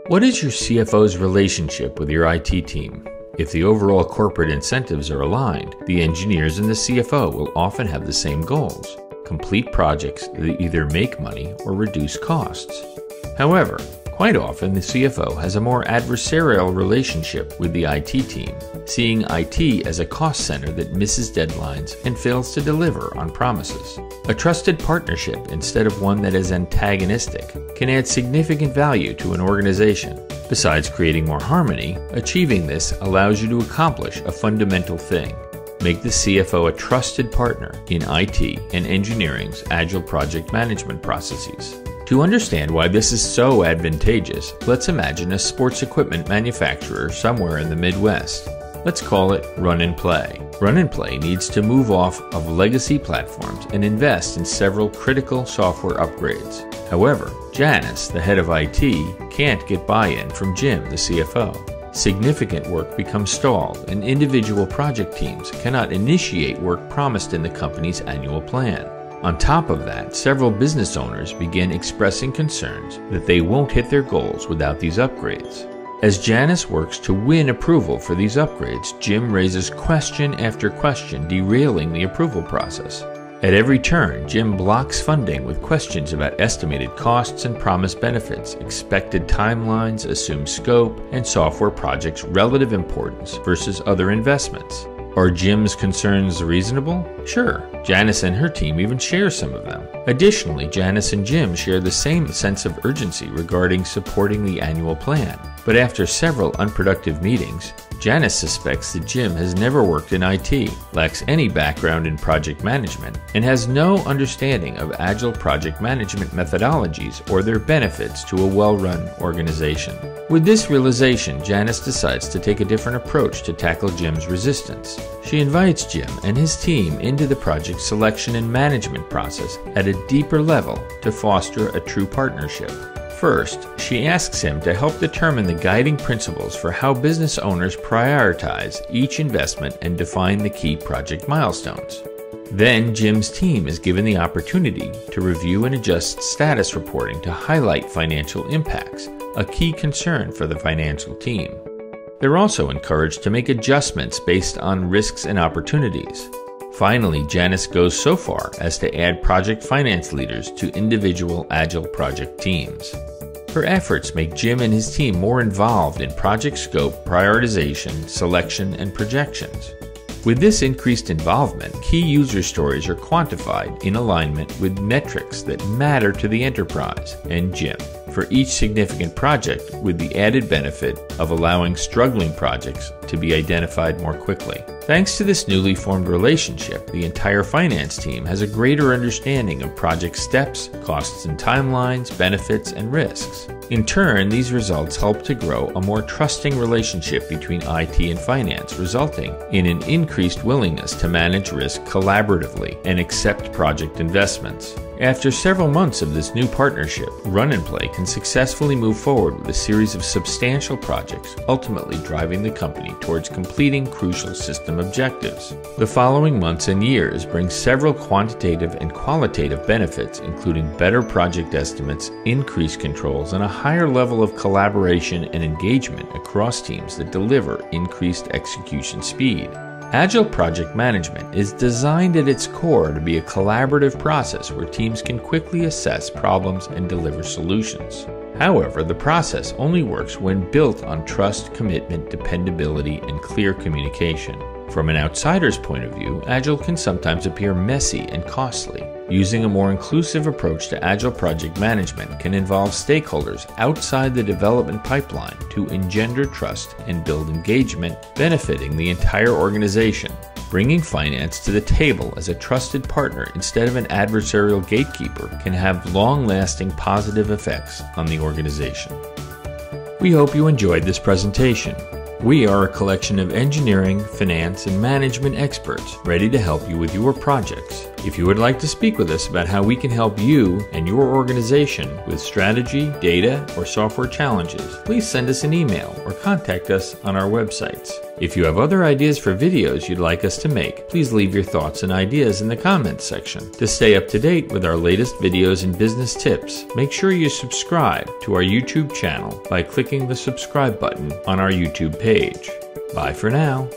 What is your CFO's relationship with your IT team? If the overall corporate incentives are aligned, the engineers and the CFO will often have the same goals: complete projects that either make money or reduce costs. However, quite often the CFO has a more adversarial relationship with the IT team, seeing IT as a cost center that misses deadlines and fails to deliver on promises. A trusted partnership instead of one that is antagonistic can add significant value to an organization. Besides creating more harmony, achieving this allows you to accomplish a fundamental thing: make the CFO a trusted partner in IT and engineering's agile project management processes. To understand why this is so advantageous, let's imagine a sports equipment manufacturer somewhere in the Midwest. Let's call it Run and Play. Run and Play needs to move off of legacy platforms and invest in several critical software upgrades. However, Janice, the head of IT, can't get buy-in from Jim, the CFO. Significant work becomes stalled, and individual project teams cannot initiate work promised in the company's annual plan. On top of that, several business owners begin expressing concerns that they won't hit their goals without these upgrades. As Janice works to win approval for these upgrades, Jim raises question after question, derailing the approval process. At every turn, Jim blocks funding with questions about estimated costs and promised benefits, expected timelines, assumed scope, and software projects' relative importance versus other investments. Are Jim's concerns reasonable? Sure. Janice and her team even share some of them. Additionally, Janice and Jim share the same sense of urgency regarding supporting the annual plan. But after several unproductive meetings, Janice suspects that Jim has never worked in IT, lacks any background in project management, and has no understanding of agile project management methodologies or their benefits to a well-run organization. With this realization, Janice decides to take a different approach to tackle Jim's resistance. She invites Jim and his team into the project selection and management process at a deeper level to foster a true partnership. First, she asks him to help determine the guiding principles for how business owners prioritize each investment and define the key project milestones. Then, Jim's team is given the opportunity to review and adjust status reporting to highlight financial impacts, a key concern for the financial team. They're also encouraged to make adjustments based on risks and opportunities. Finally, Janice goes so far as to add project finance leaders to individual agile project teams. Her efforts make Jim and his team more involved in project scope, prioritization, selection, and projections. With this increased involvement, key user stories are quantified in alignment with metrics that matter to the enterprise and Jim for each significant project, with the added benefit of allowing struggling projects to be identified more quickly. Thanks to this newly formed relationship, the entire finance team has a greater understanding of project steps, costs and timelines, benefits, and risks. In turn, these results help to grow a more trusting relationship between IT and finance, resulting in an increased willingness to manage risk collaboratively and accept project investments. After several months of this new partnership, Run and Play can successfully move forward with a series of substantial projects, ultimately driving the company towards completing crucial system objectives. The following months and years bring several quantitative and qualitative benefits, including better project estimates, increased controls, and a higher level of collaboration and engagement across teams that deliver increased execution speed. Agile project management is designed at its core to be a collaborative process where teams can quickly assess problems and deliver solutions. However, the process only works when built on trust, commitment, dependability, and clear communication. From an outsider's point of view, Agile can sometimes appear messy and costly. Using a more inclusive approach to Agile project management can involve stakeholders outside the development pipeline to engender trust and build engagement, benefiting the entire organization. Bringing finance to the table as a trusted partner instead of an adversarial gatekeeper can have long-lasting positive effects on the organization. We hope you enjoyed this presentation. We are a collection of engineering, finance, and management experts ready to help you with your projects. If you would like to speak with us about how we can help you and your organization with strategy, data, or software challenges, please send us an email or contact us on our websites. If you have other ideas for videos you'd like us to make, please leave your thoughts and ideas in the comments section. To stay up to date with our latest videos and business tips, make sure you subscribe to our YouTube channel by clicking the subscribe button on our YouTube page. Bye for now.